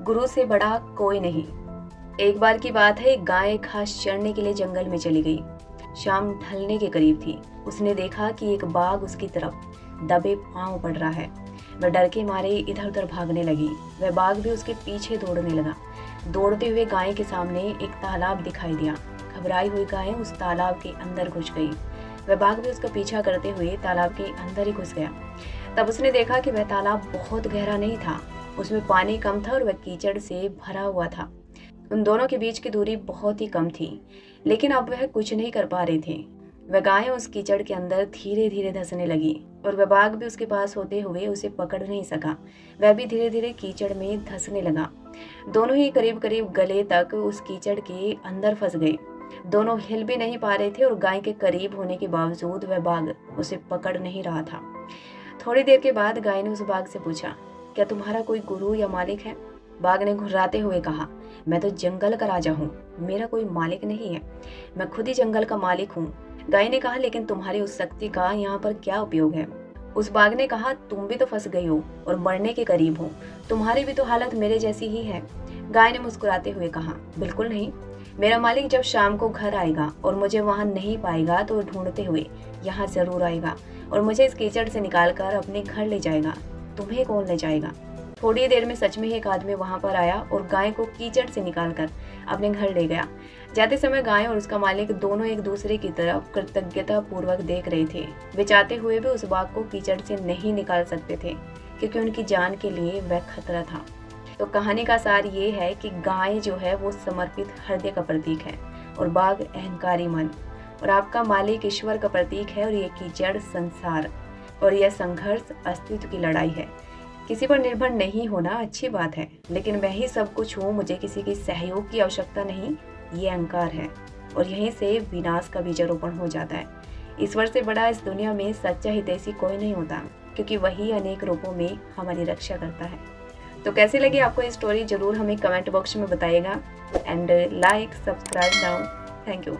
गुरु से बड़ा कोई नहीं। एक बार की बात है, एक गाय घास चरने के लिए जंगल में चली गई। शाम ढलने के करीब थी। उसने देखा कि एक बाघ उसकी तरफ दबे पांव बढ़ रहा है। वह डर के मारे इधर उधर भागने लगी। वह बाघ भी उसके पीछे दौड़ने लगा। दौड़ते हुए गाय के सामने एक तालाब दिखाई दिया। घबराई हुई गाय उस तालाब के अंदर घुस गई। वह बाघ भी उसका पीछा करते हुए तालाब के अंदर ही घुस गया। तब उसने देखा कि वह तालाब बहुत गहरा नहीं था। उसमें पानी कम था और वह कीचड़ से भरा हुआ था। उन दोनों के बीच की दूरी बहुत ही कम थी, लेकिन अब वह कुछ नहीं कर पा रहे थे। वह गाय उस कीचड़ के अंदर धीरे धीरे धंसने लगी और वह बाघ भी उसके पास होते हुए उसे पकड़ नहीं सका। वह भी धीरे धीरे कीचड़ में धंसने लगा। दोनों ही करीब करीब गले तक उस कीचड़ के अंदर फंस गए। दोनों हिल भी नहीं पा रहे थे और गाय के करीब होने के बावजूद वह बाघ उसे पकड़ नहीं रहा था। थोड़ी देर के बाद गाय ने उस बाघ से पूछा, क्या तुम्हारा कोई गुरु या मालिक है? बाघ ने घुर्राते हुए कहा, मैं तो जंगल का राजा हूँ, मेरा कोई मालिक नहीं है, मैं खुद ही जंगल का मालिक हूँ। गाय ने कहा, लेकिन तुम्हारी उस शक्ति का यहाँ पर क्या उपयोग है? उस बाघ ने कहा, तुम भी तो फंस गई हो और मरने के करीब हो, तुम्हारी भी तो हालत मेरे जैसी ही है। गाय ने मुस्कुराते हुए कहा, बिल्कुल नहीं, मेरा मालिक जब शाम को घर आएगा और मुझे वहां नहीं पाएगा तो ढूंढते हुए यहाँ जरूर आएगा और मुझे इस कीचड़ से निकालकर अपने घर ले जाएगा। तुम्हें कौन ले जाएगा? थोड़ी देर में सच में ही एक आदमी वहां पर आया और गाय को कीचड़ से निकालकर अपने घर ले गया। जाते समय गाय और उसका मालिक दोनों एक दूसरे की तरफ कृतज्ञता पूर्वक देख रहे थे। वे चाहते हुए भी उस बाघ को कीचड़ से नहीं निकाल सकते थे, क्योंकि उनकी जान के लिए वह खतरा था। तो कहानी का सार ये है कि गाय जो है वो समर्पित हृदय का प्रतीक है और बाघ अहंकारी मन, और आपका मालिक ईश्वर का प्रतीक है और ये कीचड़ संसार, और यह संघर्ष अस्तित्व की लड़ाई है। किसी पर निर्भर नहीं होना अच्छी बात है, लेकिन मैं ही सब कुछ हूँ, मुझे किसी की सहयोग की आवश्यकता नहीं, ये अहंकार है और यहीं से विनाश का बीजारोपण हो जाता है। ईश्वर से बड़ा इस दुनिया में सच्चा हितैषी कोई नहीं होता, क्योंकि वही अनेक रूपों में हमारी रक्षा करता है। तो कैसी लगी आपको ये स्टोरी, जरूर हमें कमेंट बॉक्स में बताइएगा। And like subscribe now. Thank you.